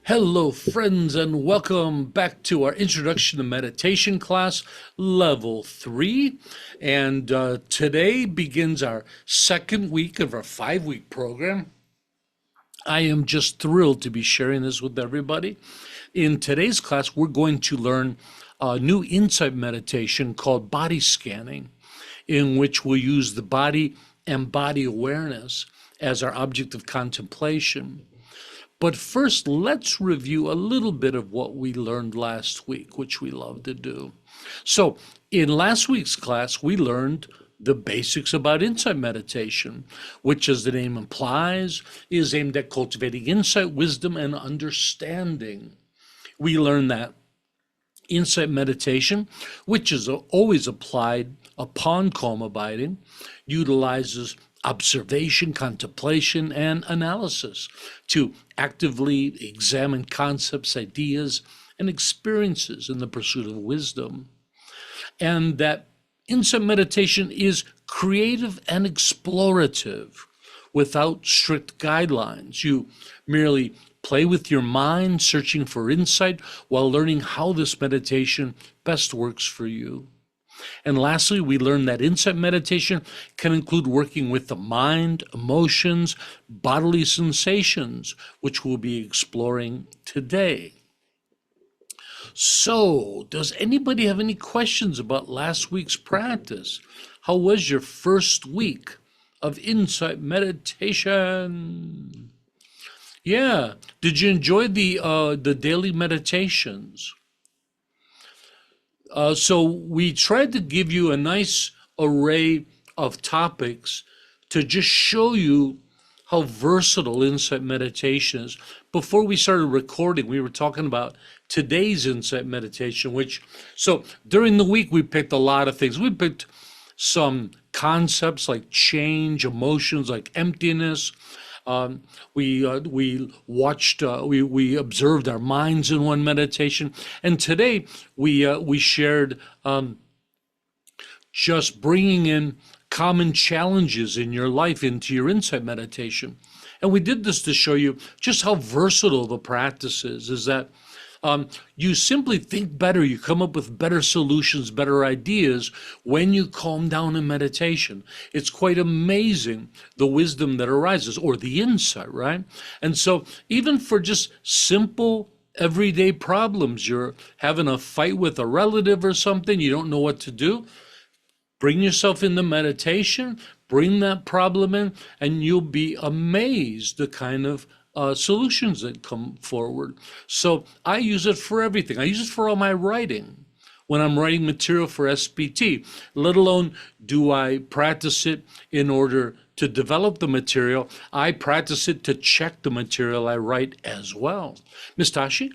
Hello, friends, and welcome back to our Introduction to Meditation class, Level 3. And today begins our second week of our 5-week program. I am just thrilled to be sharing this with everybody. In today's class, we're going to learn a new insight meditation called body scanning, in which we'll use the body and body awareness as our object of contemplation. But first, let's review a little bit of what we learned last week, which we love to do. So in last week's class, we learned the basics about insight meditation, which, as the name implies, is aimed at cultivating insight, wisdom, and understanding. We learned that insight meditation, which is always applied upon calm abiding, utilizes observation, contemplation, and analysis to actively examine concepts, ideas, and experiences in the pursuit of wisdom. And that insight meditation is creative and explorative without strict guidelines. You merely play with your mind, searching for insight while learning how this meditation best works for you. And lastly, we learned that insight meditation can include working with the mind, emotions, bodily sensations, which we'll be exploring today. So, does anybody have any questions about last week's practice? How was your first week of insight meditation? Yeah, did you enjoy the daily meditations? So we tried to give you a nice array of topics to just show you how versatile insight meditation is. Before we started recording, we were talking about today's insight meditation, so during the week, we picked a lot of things. We picked some concepts like change, emotions like emptiness. We observed our minds in one meditation, and today we shared just bringing in common challenges in your life into your insight meditation. And we did this to show you just how versatile the practice is that you simply think better, you come up with better solutions, better ideas when you calm down in meditation. It's quite amazing the wisdom that arises, or the insight, right? And so even for just simple everyday problems, you're having a fight with a relative or something, you don't know what to do, bring yourself into meditation, bring that problem in, and you'll be amazed the kind of solutions that come forward. So I use it for everything. I use it for all my writing. When I'm writing material for SPT, let alone do I practice it in order to develop the material, I practice it to check the material I write as well. Ms. Tashi?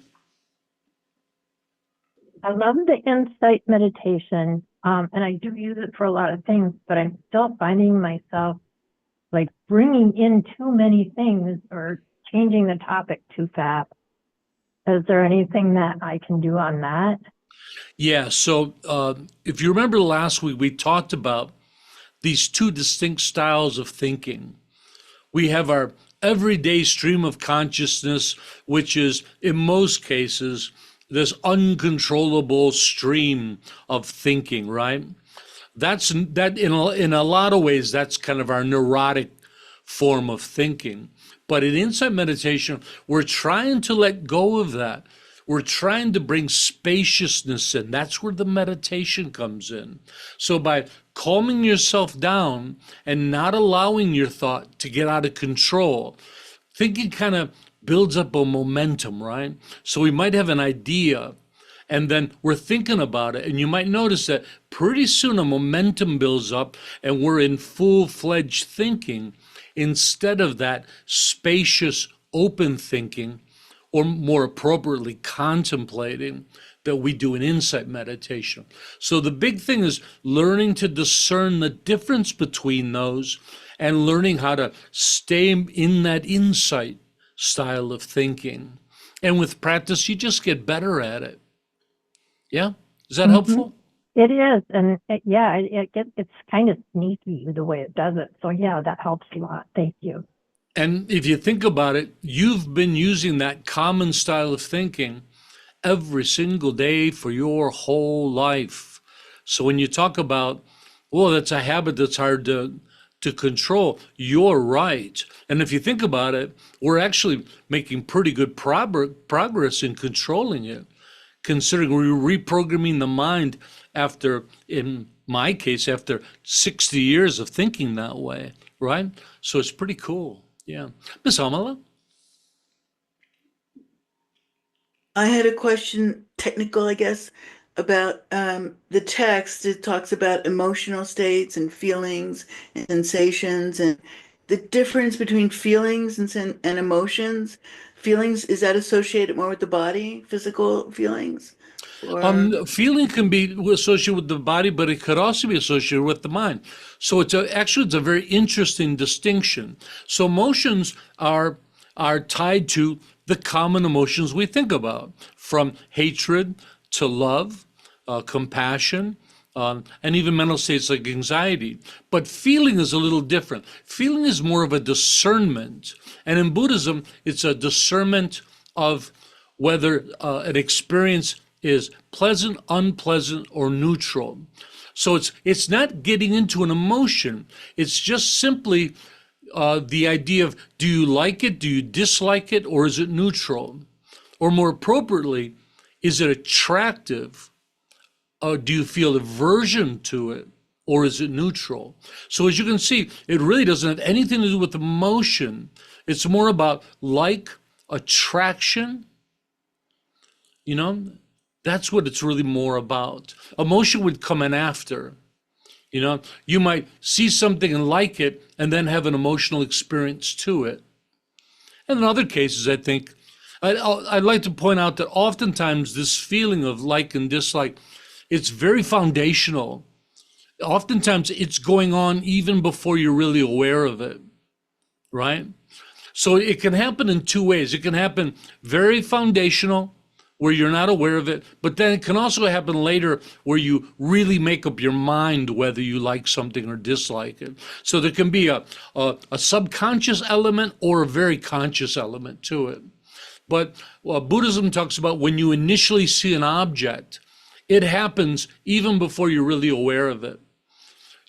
I love the insight meditation, and I do use it for a lot of things, but I'm still finding myself like bringing in too many things or changing the topic too fast. Is there anything that I can do on that? Yeah, so if you remember last week, we talked about these two distinct styles of thinking. We have our everyday stream of consciousness, which is, in most cases, this uncontrollable stream of thinking, right? That in a lot of ways, that's kind of our neurotic form of thinking. But in insight meditation, we're trying to let go of that. We're trying to bring spaciousness in. That's where the meditation comes in. So by calming yourself down and not allowing your thought to get out of control, thinking kind of builds up a momentum, right? So we might have an idea, and then we're thinking about it, and you might notice that pretty soon a momentum builds up and we're in full-fledged thinking instead of that spacious, open thinking, or more appropriately, contemplating that we do in insight meditation. So the big thing is learning to discern the difference between those and learning how to stay in that insight style of thinking. And with practice, you just get better at it. Yeah? Is that helpful? It is, and it's kind of sneaky the way it does it. So yeah, that helps a lot. Thank you. And if you think about it, you've been using that common style of thinking every single day for your whole life. So when you talk about, well, that's a habit that's hard to control, you're right. And if you think about it, we're actually making pretty good progress in controlling it, considering we're reprogramming the mind after, in my case, after 60 years of thinking that way, right? So it's pretty cool. Yeah. Miss Amala? I had a question, technical, I guess, about the text. It talks about emotional states and feelings and sensations and the difference between feelings and emotions. Feelings, is that associated more with the body, physical feelings? Or Feeling can be associated with the body, but it could also be associated with the mind. So actually it's a very interesting distinction. So emotions are tied to the common emotions we think about, from hatred to love, compassion, and even mental states like anxiety. But feeling is a little different. Feeling is more of a discernment. And in Buddhism, it's a discernment of whether an experience is pleasant, unpleasant, or neutral. So it's not getting into an emotion. It's just simply the idea of, do you like it, do you dislike it, or is it neutral? Or more appropriately, is it attractive? Do you feel aversion to it, or is it neutral? So as you can see, it really doesn't have anything to do with emotion. It's more about like, attraction, you know? That's what it's really more about. Emotion would come in after. You know, you might see something and like it and then have an emotional experience to it. And in other cases, I think, I'd like to point out that oftentimes this feeling of like and dislike, it's very foundational. Oftentimes it's going on even before you're really aware of it, right? So it can happen in two ways. It can happen very foundational, where you're not aware of it, but then it can also happen later where you really make up your mind whether you like something or dislike it. So there can be a subconscious element or a very conscious element to it. But Buddhism talks about when you initially see an object, it happens even before you're really aware of it.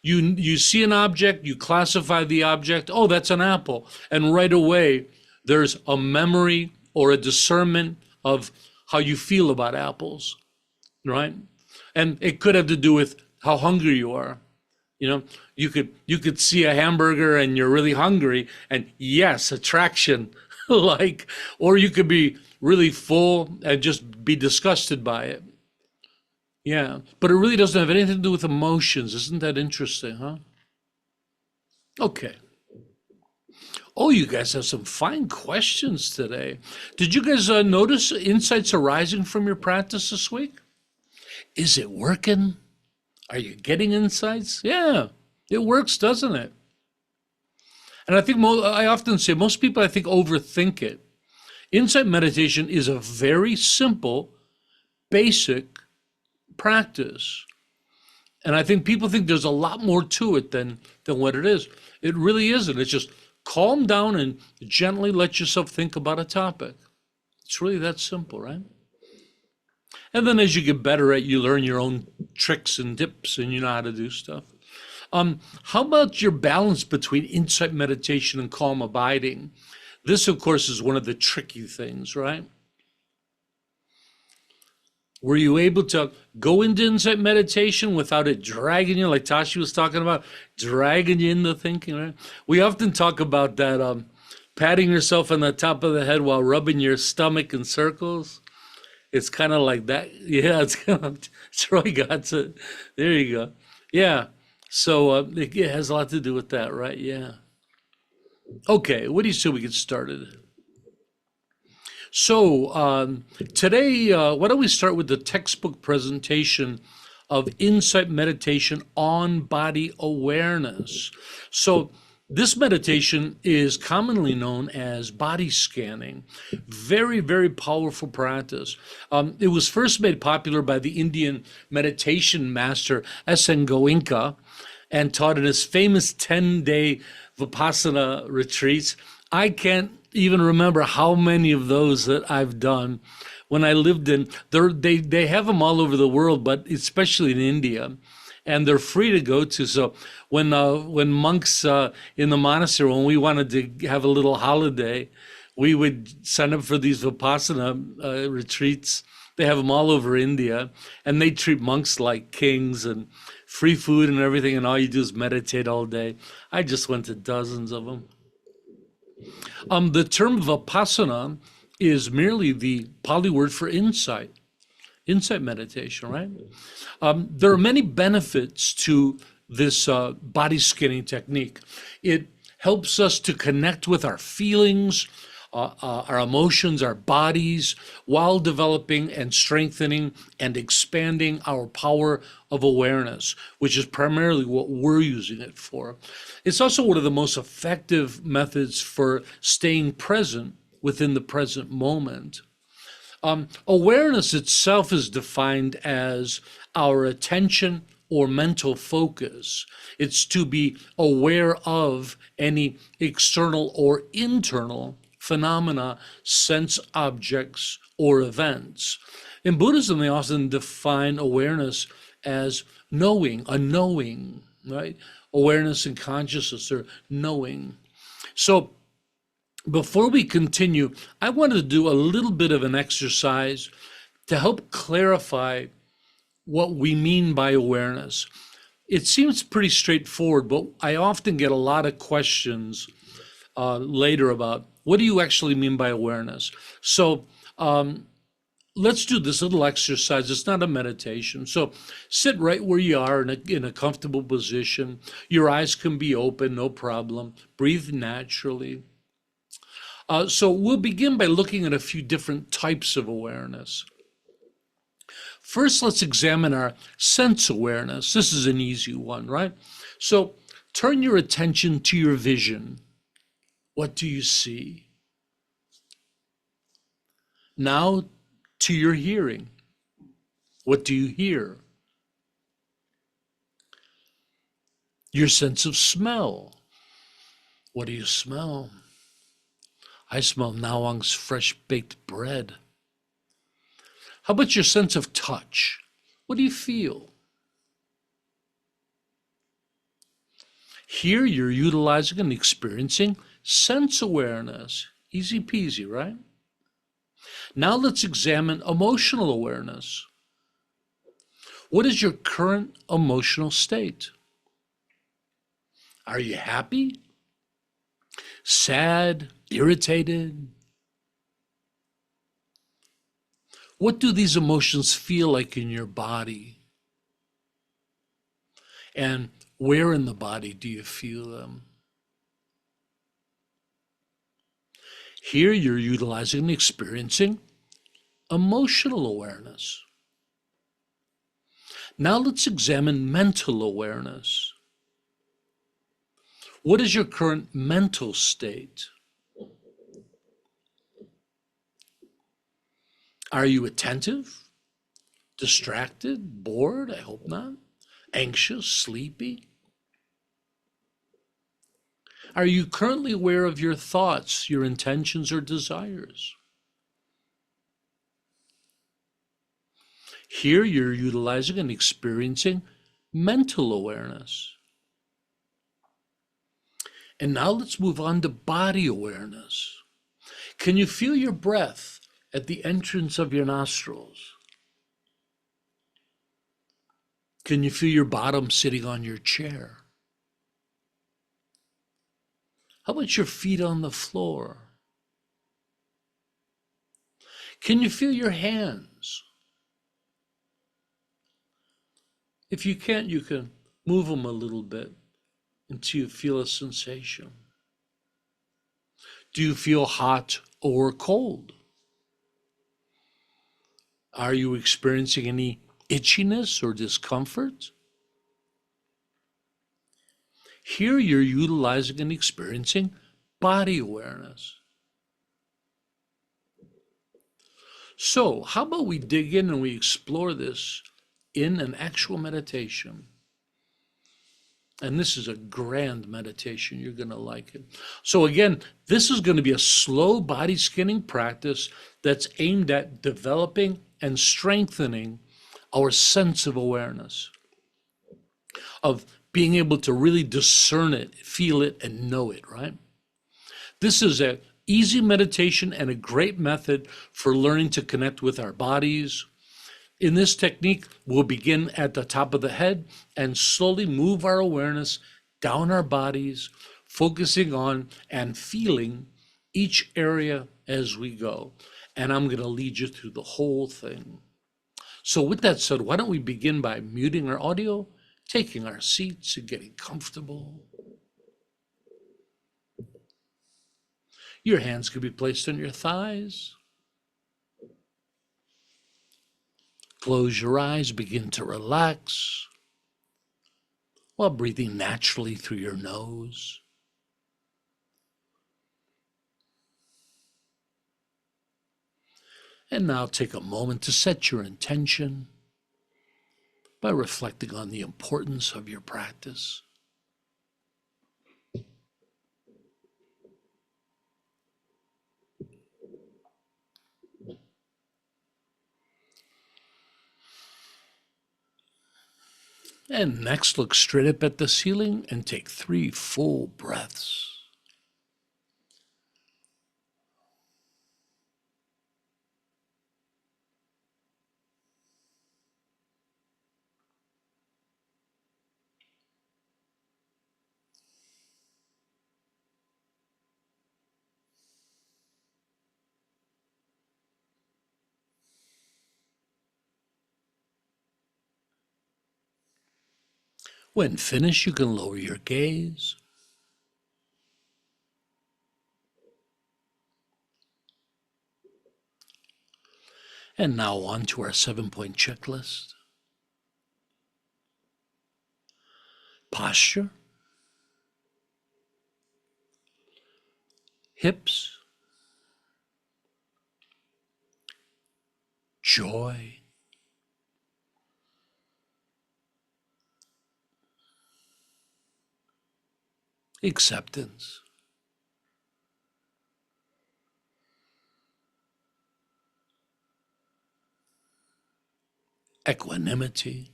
You see an object, you classify the object, oh, that's an apple. And right away, there's a memory or a discernment of how you feel about apples, right? And it could have to do with how hungry you are. You know, you could see a hamburger and you're really hungry, and yes, attraction, like, or you could be really full and just be disgusted by it. Yeah, but it really doesn't have anything to do with emotions. Isn't that interesting, huh? Okay. Oh, you guys have some fine questions today. Did you guys notice insights arising from your practice this week? Is it working? Are you getting insights? Yeah, it works, doesn't it? And I think I often say most people, I think, overthink it. Insight meditation is a very simple, basic practice. And I think people think there's a lot more to it than what it is. It really isn't. It's just calm down and gently let yourself think about a topic. It's really that simple, right? And then as you get better at it, you learn your own tricks and dips and you know how to do stuff. How about your balance between insight meditation and calm abiding? This, of course, is one of the tricky things, right? Were you able to go into insight meditation without it dragging you, like Tashi was talking about, dragging you into thinking, right? We often talk about that, patting yourself on the top of the head while rubbing your stomach in circles. It's kind of like that. Yeah, it's kind of, Troy got it. There you go. Yeah. So it has a lot to do with that, right? Yeah. Okay. What do you say we get started? So today, why don't we start with the textbook presentation of insight meditation on body awareness. So this meditation is commonly known as body scanning. Very, very powerful practice. It was first made popular by the Indian meditation master S.N. Goenka and taught in his famous 10-day Vipassana retreats I can't even remember how many of those that I've done. When I lived in, they have them all over the world, but especially in India, and they're free to go to. So when monks in the monastery, when we wanted to have a little holiday, we would sign up for these Vipassana retreats. They have them all over India, and they treat monks like kings and free food and everything, and all you do is meditate all day. I just went to dozens of them. The term Vipassana is merely the Pali word for insight meditation, right? There are many benefits to this body scanning technique. It helps us to connect with our feelings, our emotions, our bodies, while developing and strengthening and expanding our power of awareness, which is primarily what we're using it for. It's also one of the most effective methods for staying present within the present moment. Awareness itself is defined as our attention or mental focus. It's to be aware of any external or internal phenomena, sense objects, or events. In Buddhism, they often define awareness as knowing, a knowing, right? Awareness and consciousness are knowing. So before we continue, I wanted to do a little bit of an exercise to help clarify what we mean by awareness. It seems pretty straightforward, but I often get a lot of questions later about what do you actually mean by awareness? So let's do this little exercise. It's not a meditation. So sit right where you are in a comfortable position. Your eyes can be open, no problem. Breathe naturally. So we'll begin by looking at a few different types of awareness. First, let's examine our sense awareness. This is an easy one, right? So turn your attention to your vision. What do you see? Now to your hearing. What do you hear? Your sense of smell. What do you smell? I smell Nawang's fresh baked bread. How about your sense of touch? What do you feel? Here you're utilizing and experiencing sense awareness. Easy peasy, right? Now let's examine emotional awareness. What is your current emotional state? Are you happy? Sad? Irritated? What do these emotions feel like in your body? And where in the body do you feel them? Here you're utilizing and experiencing emotional awareness. Now let's examine mental awareness. What is your current mental state? Are you attentive, distracted, bored? I hope not. Anxious, sleepy? Are you currently aware of your thoughts, your intentions, or desires? Here you're utilizing and experiencing mental awareness. And now let's move on to body awareness. Can you feel your breath at the entrance of your nostrils? Can you feel your bottom sitting on your chair? How about your feet on the floor? Can you feel your hands? If you can't, you can move them a little bit until you feel a sensation. Do you feel hot or cold? Are you experiencing any itchiness or discomfort? Here you're utilizing and experiencing body awareness. So how about we dig in and we explore this in an actual meditation? And this is a grand meditation. You're going to like it. So, again, this is going to be a slow body scanning practice that's aimed at developing and strengthening our sense of awareness, of being able to really discern it, feel it, and know it, right? This is an easy meditation and a great method for learning to connect with our bodies. In this technique, we'll begin at the top of the head and slowly move our awareness down our bodies, focusing on and feeling each area as we go. And I'm going to lead you through the whole thing. So with that said, why don't we begin by muting our audio, taking our seats and getting comfortable. Your hands can be placed on your thighs. Close your eyes, begin to relax while breathing naturally through your nose. And now take a moment to set your intention by reflecting on the importance of your practice. And next, look straight up at the ceiling and take 3 full breaths. When finished, you can lower your gaze. And now on to our 7-point checklist. Posture, hips, joy, acceptance, equanimity,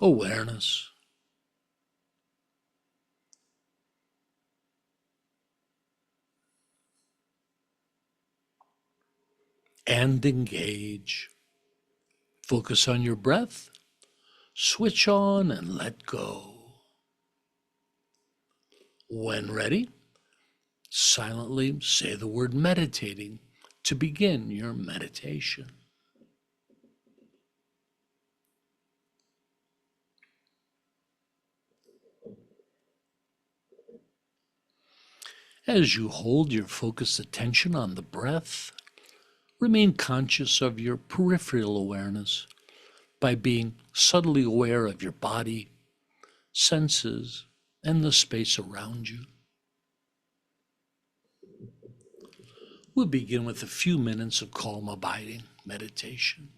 awareness, and engage. Focus on your breath, switch on and let go. When ready, silently say the word meditating to begin your meditation. As you hold your focused attention on the breath, remain conscious of your peripheral awareness by being subtly aware of your body, senses, and the space around you. We'll begin with a few minutes of calm abiding meditation.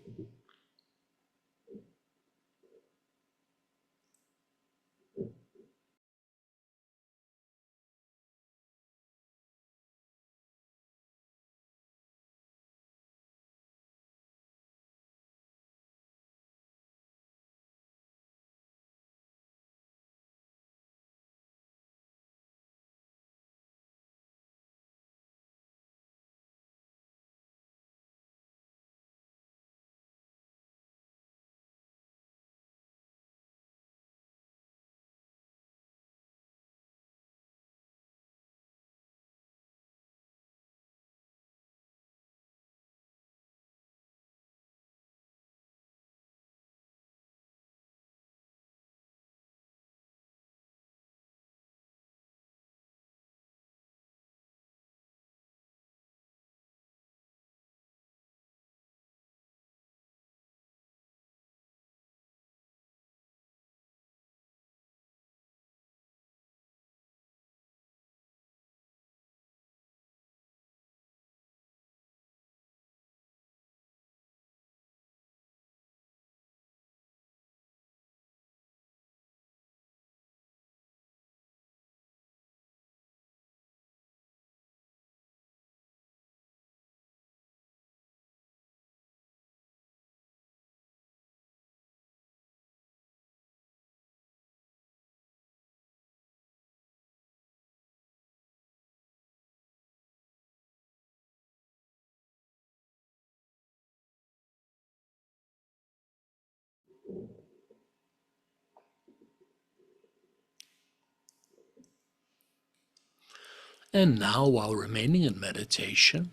And now, while remaining in meditation,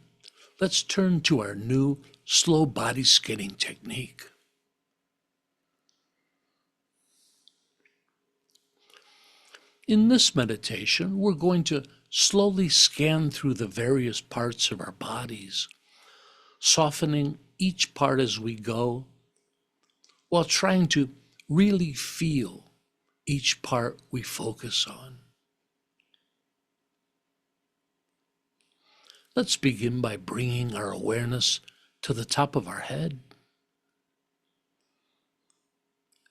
let's turn to our new slow body scanning technique. In this meditation, we're going to slowly scan through the various parts of our bodies, softening each part as we go, while trying to really feel each part we focus on. Let's begin by bringing our awareness to the top of our head.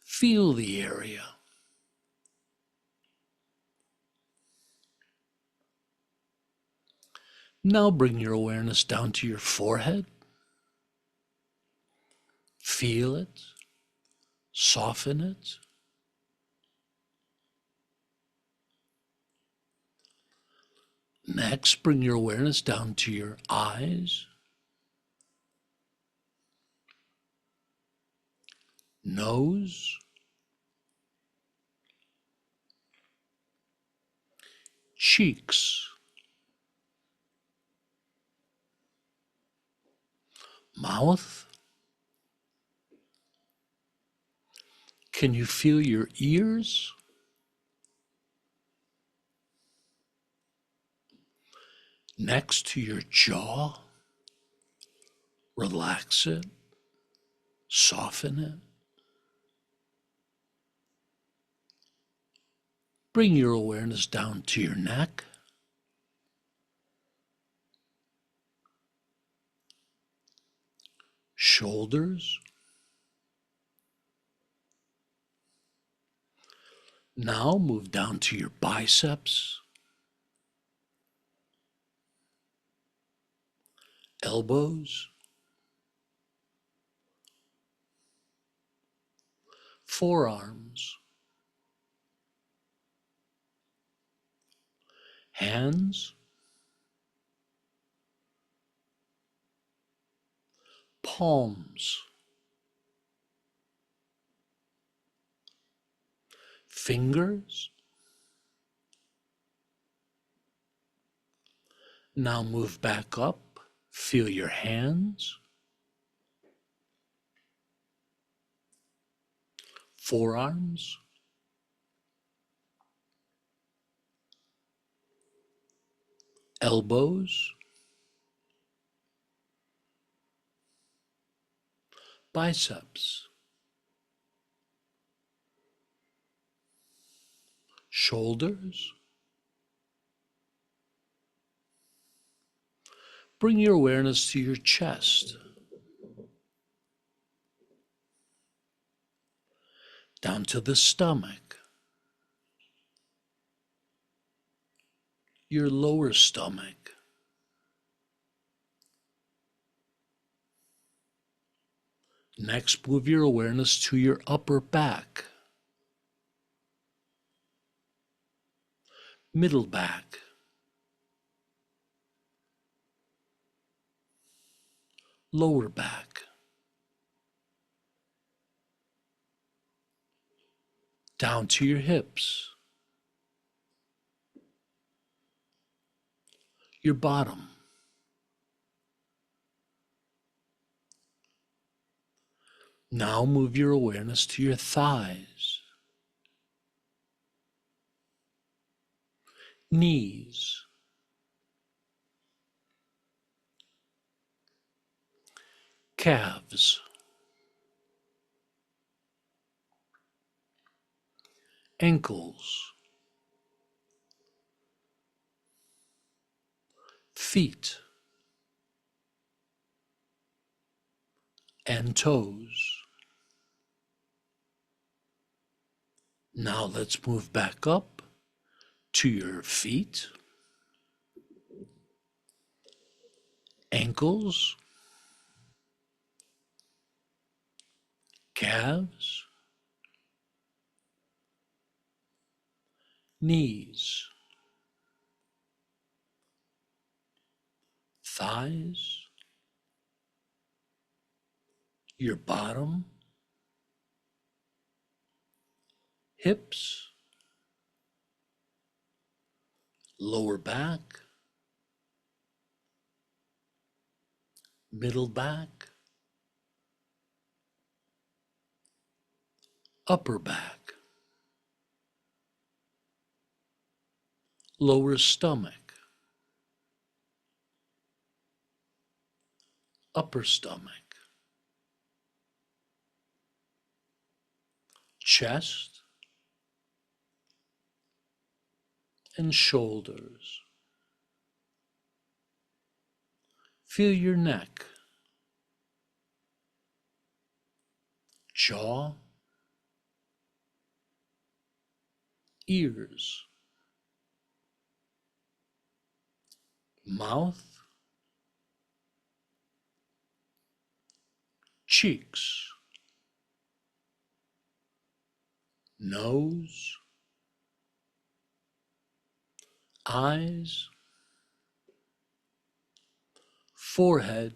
Feel the area. Now bring your awareness down to your forehead. Feel it. Soften it. Next, bring your awareness down to your eyes, nose, cheeks, mouth. Can you feel your ears? Next to your jaw. Relax it, soften it. Bring your awareness down to your neck, shoulders. Now move down to your biceps, elbows, forearms, hands, palms, fingers. Now move back up, feel your hands, forearms, elbows, biceps, shoulders. Bring your awareness to your chest, down to the stomach, your lower stomach. Next, move your awareness to your upper back, middle back, lower back, down to your hips, your bottom. Now move your awareness to your thighs, knees, calves, ankles, feet, and toes. Now let's move back up to your feet, ankles, calves, knees, thighs, your bottom, hips, lower back, middle back, upper back, lower stomach, upper stomach, chest, and shoulders. Feel your neck, jaw, ears, mouth, cheeks, nose, eyes, forehead,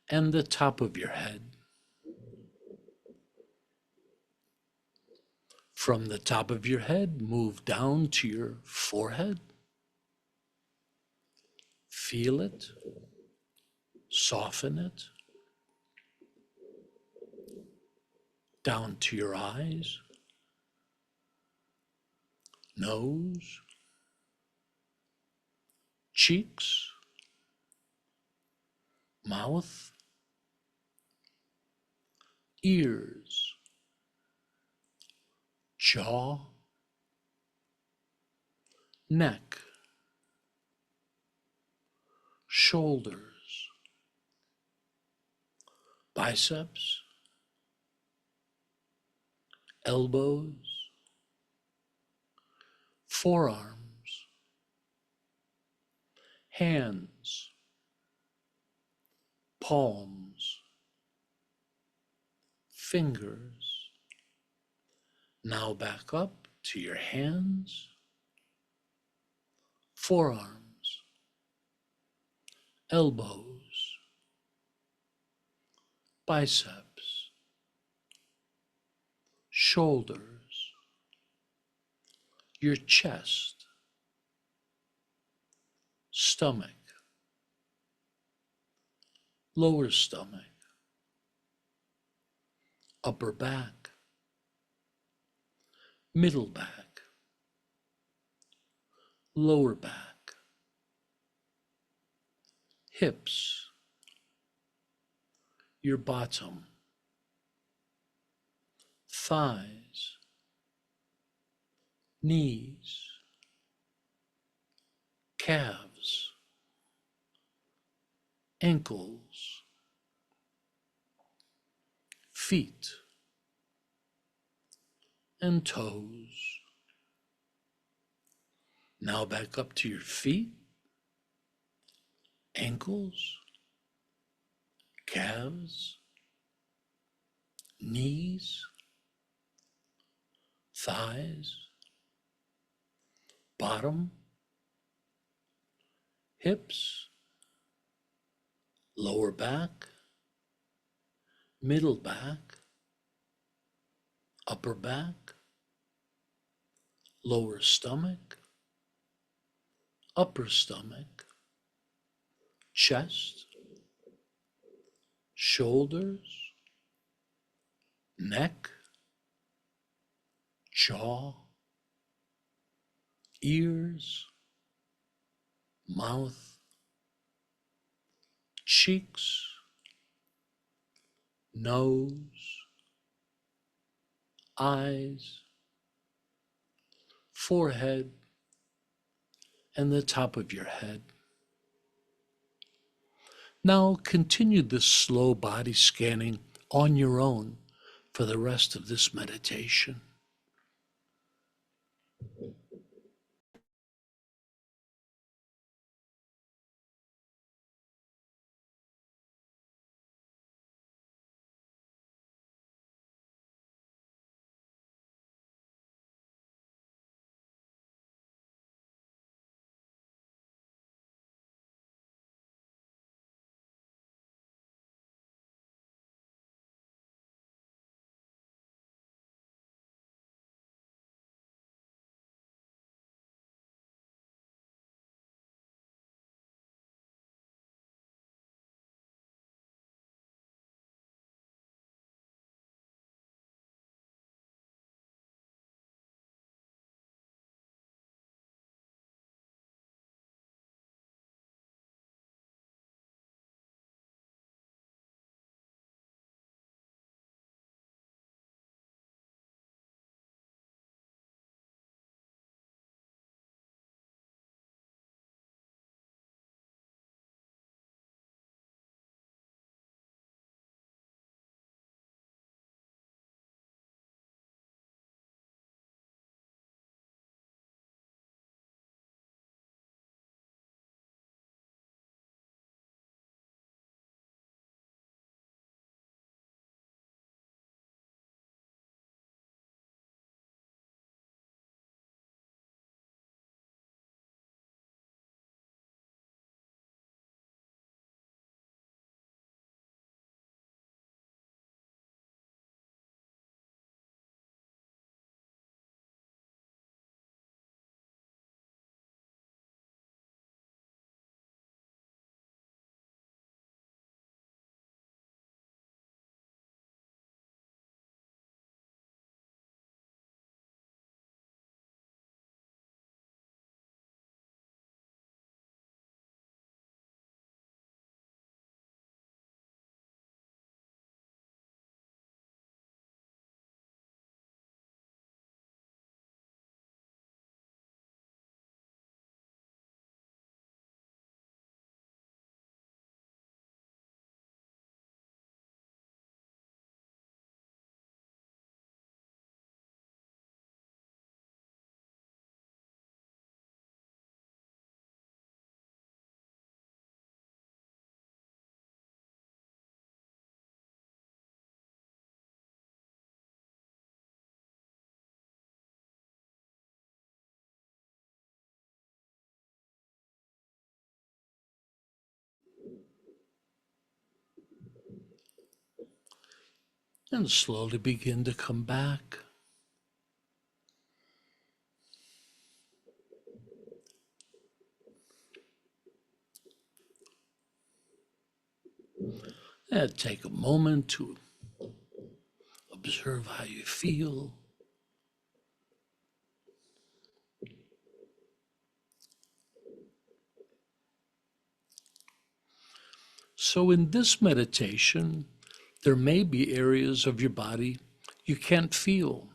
and the top of your head. From the top of your head, move down to your forehead. Feel it, soften it, down to your eyes, nose, cheeks, mouth, ears, jaw, neck, shoulders, biceps, elbows, forearms, hands, palms, fingers. Now back up to your hands, forearms, elbows, biceps, shoulders, your chest, stomach, lower stomach, upper back, middle back, lower back, hips, your bottom, thighs, knees, calves, ankles, feet, and toes. Now back up to your feet, ankles, calves, knees, thighs, bottom, hips, lower back, middle back, upper back, lower stomach, upper stomach, chest, shoulders, neck, jaw, ears, mouth, cheeks, nose, eyes, forehead, and the top of your head. Now continue this slow body scanning on your own for the rest of this meditation. And slowly begin to come back. And take a moment to observe how you feel. So in this meditation, there may be areas of your body you can't feel.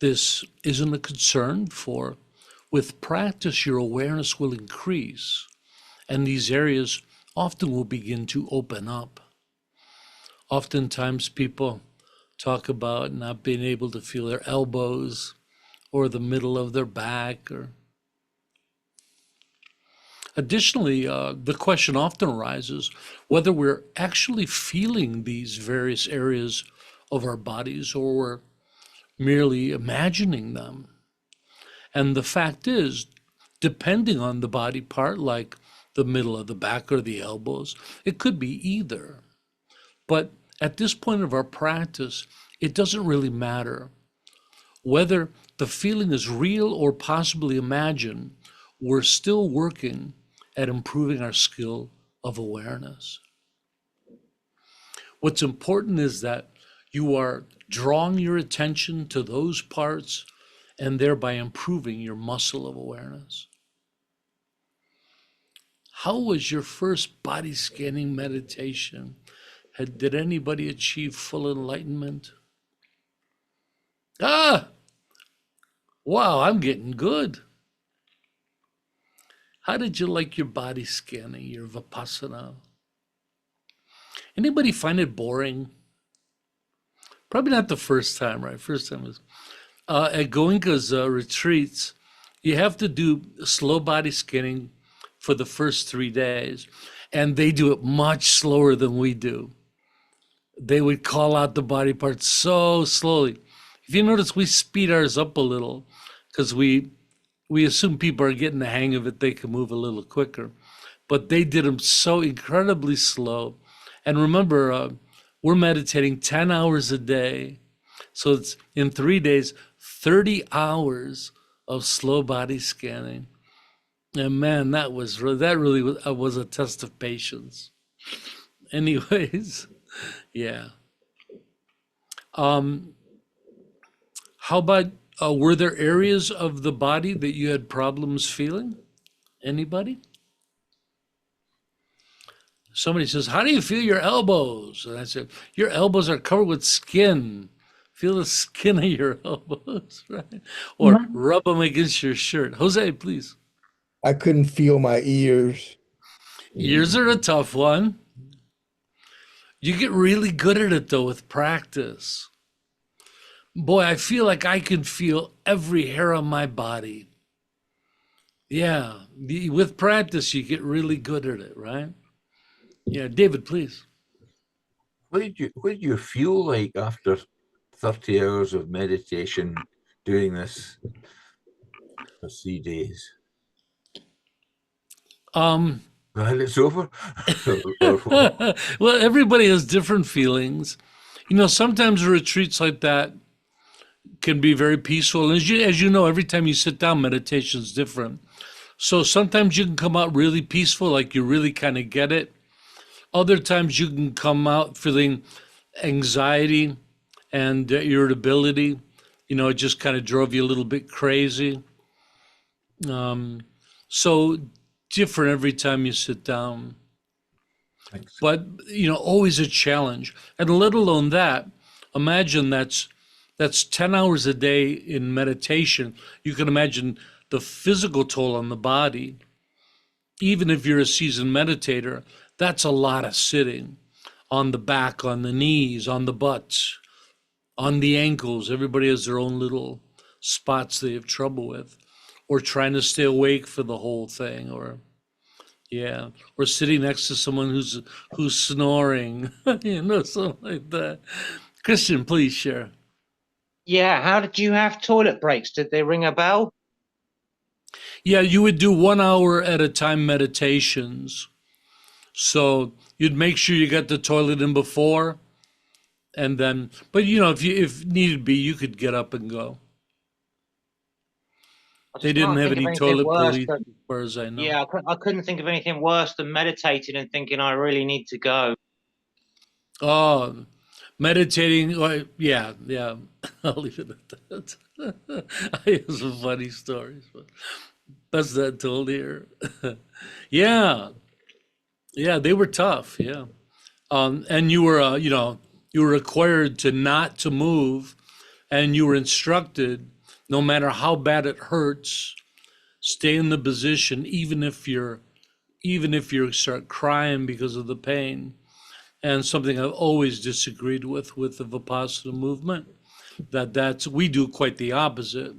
This isn't a concern, for with practice, your awareness will increase, and these areas often will begin to open up. Oftentimes people talk about not being able to feel their elbows or the middle of their back. Additionally, the question often arises whether we're actually feeling these various areas of our bodies or we're merely imagining them. And the fact is, depending on the body part, like the middle of the back or the elbows, it could be either. But at this point of our practice, it doesn't really matter. Whether the feeling is real or possibly imagined, we're still working at improving our skill of awareness. What's important is that you are drawing your attention to those parts and thereby improving your muscle of awareness. How was your first body scanning meditation? Did anybody achieve full enlightenment? Wow, I'm getting good. How did you like your body scanning, your Vipassana? Anybody find it boring? Probably not the first time, right? First time was at Goenka's retreats, you have to do slow body scanning for the first 3 days, and they do it much slower than we do. They would call out the body parts so slowly. If you notice, we speed ours up a little because we assume people are getting the hang of it, they can move a little quicker. But they did them so incredibly slow. And remember, we're meditating 10 hours a day. So it's in 3 days, 30 hours of slow body scanning. And man, that really was a test of patience. Anyways, yeah. How about, were there areas of the body that you had problems feeling? Anybody? Somebody says, how do you feel your elbows? And I said, your elbows are covered with skin. Feel the skin of your elbows, right? Or rub them against your shirt. Jose, please. I couldn't feel my ears. Ears are a tough one. You get really good at it though with practice. Boy, I feel like I can feel every hair on my body. Yeah, with practice, you get really good at it, right? Yeah, David, please. What did you feel like after 30 hours of meditation doing this for 3 days? And it's over? Well, everybody has different feelings. You know, sometimes retreats like that can be very peaceful. As you know, every time you sit down, meditation is different. So sometimes you can come out really peaceful, like you really kind of get it. Other times you can come out feeling anxiety and irritability. You know, it just kind of drove you a little bit crazy. So different every time you sit down. Thanks. But, you know, always a challenge. And let alone that, imagine that's 10 hours a day in meditation. You can imagine the physical toll on the body. Even if you're a seasoned meditator, that's a lot of sitting on the back, on the knees, on the butts, on the ankles. Everybody has their own little spots they have trouble with, or trying to stay awake for the whole thing, or sitting next to someone who's snoring, you know, something like that. Christian, please share. Yeah, how did you have toilet breaks? Did they ring a bell? Yeah, you would do 1 hour at a time meditations. So you'd make sure you got the toilet in before, And then, but if needed be, you could get up and go. I They just didn't can't have think of any anything toilet worse police, than, as far as I know. yeah, I couldn't think of anything worse than meditating and thinking I really need to go. Oh, meditating. Yeah, yeah. I'll leave it at that. I have some funny stories, but that's not told here. Yeah, yeah, they were tough. Yeah, and you were, you were required to not to move, and you were instructed, no matter how bad it hurts, stay in the position, even if you start crying because of the pain. And something I've always disagreed with the Vipassana movement, that's we do quite the opposite.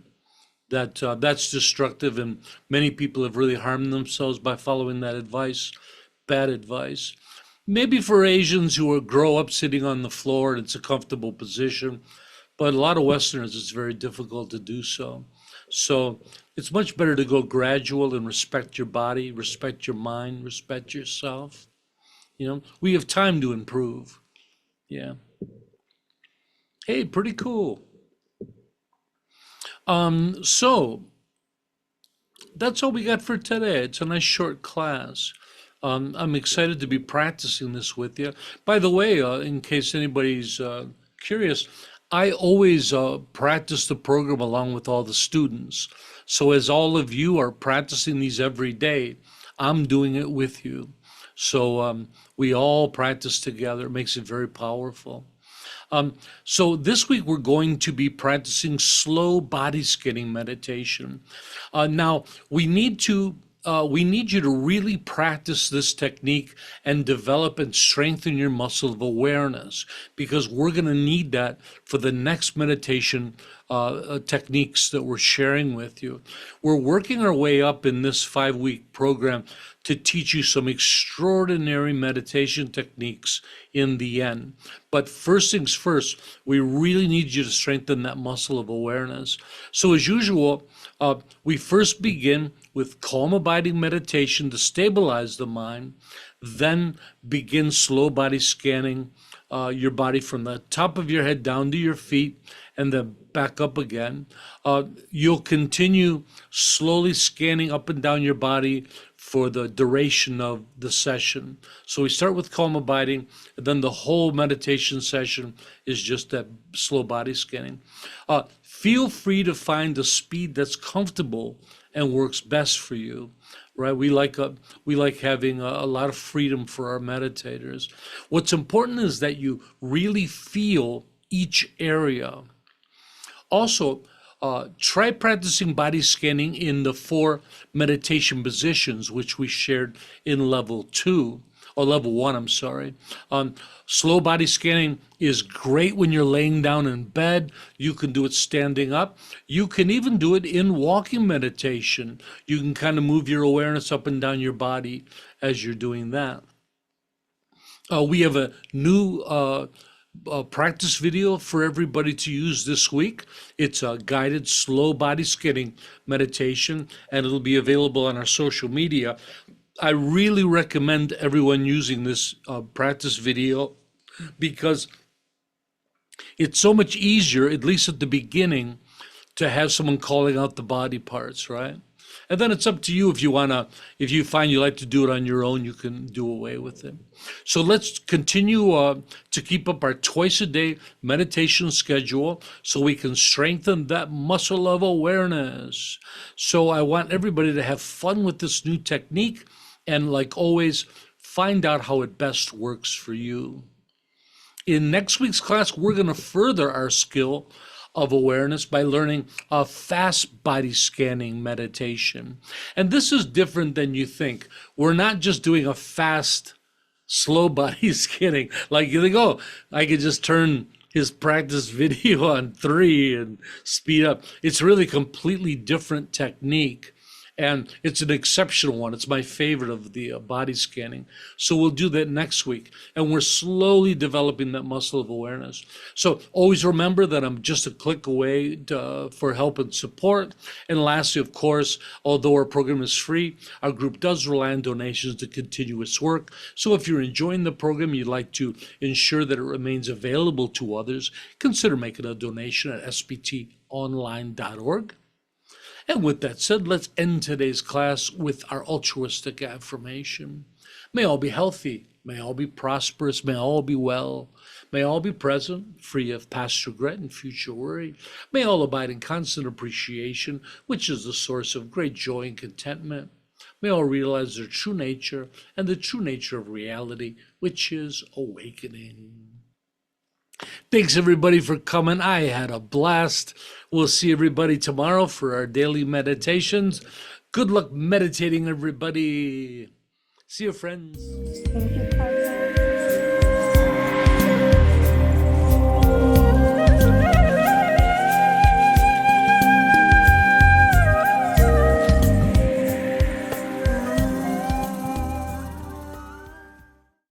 That's destructive, and many people have really harmed themselves by following that advice, bad advice. Maybe for Asians who grow up sitting on the floor and it's a comfortable position, but a lot of Westerners it's very difficult to do so. So it's much better to go gradual and respect your body, respect your mind, respect yourself. We have time to improve. Yeah. Hey, pretty cool. So that's all we got for today. It's a nice short class. I'm excited to be practicing this with you. By the way, in case anybody's curious, I always practice the program along with all the students. So as all of you are practicing these every day, I'm doing it with you. So we all practice together. It makes it very powerful. So this week we're going to be practicing slow body scanning meditation. Now we need you to really practice this technique and develop and strengthen your muscle of awareness, because we're going to need that for the next meditation techniques that we're sharing with you. We're working our way up in this 5-week program to teach you some extraordinary meditation techniques in the end. But first things first, we really need you to strengthen that muscle of awareness. So as usual, we first begin with calm abiding meditation to stabilize the mind, then begin slow body scanning your body from the top of your head down to your feet and then back up again. You'll continue slowly scanning up and down your body for the duration of the session. So we start with calm abiding, and then the whole meditation session is just that slow body scanning. Feel free to find a speed that's comfortable and works best for you, right? We like having a lot of freedom for our meditators. What's important is that you really feel each area. Also, try practicing body scanning in the 4 meditation positions, which we shared in level 2, or level 1, I'm sorry. Slow body scanning is great when you're laying down in bed. You can do it standing up. You can even do it in walking meditation. You can kind of move your awareness up and down your body as you're doing that. We have a new practice video for everybody to use this week. It's a guided slow body scanning meditation, and it'll be available on our social media. I really recommend everyone using this practice video, because it's so much easier, at least at the beginning, to have someone calling out the body parts, right? And then it's up to you if you find you like to do it on your own, you can do away with it. So let's continue to keep up our twice a day meditation schedule so we can strengthen that muscle of awareness. So I want everybody to have fun with this new technique, and like always, find out how it best works for you. In next week's class, we're going to further our skill of awareness by learning a fast body scanning meditation. And this is different than you think. We're not just doing a fast, slow body scanning. Like you think, oh, I could just turn his practice video on 3 and speed up. It's really a completely different technique. And it's an exceptional one. It's my favorite of the body scanning. So we'll do that next week. And we're slowly developing that muscle of awareness. So always remember that I'm just a click away for help and support. And lastly, of course, although our program is free, our group does rely on donations to continue its work. So if you're enjoying the program, you'd like to ensure that it remains available to others, consider making a donation at sbtonline.org. And with that said, let's end today's class with our altruistic affirmation. May all be healthy. May all be prosperous. May all be well. May all be present, free of past regret and future worry. May all abide in constant appreciation, which is the source of great joy and contentment. May all realize their true nature and the true nature of reality, which is awakening. Thanks everybody for coming. I had a blast. We'll see everybody tomorrow for our daily meditations. Good luck meditating, everybody. See you, friends. Thank you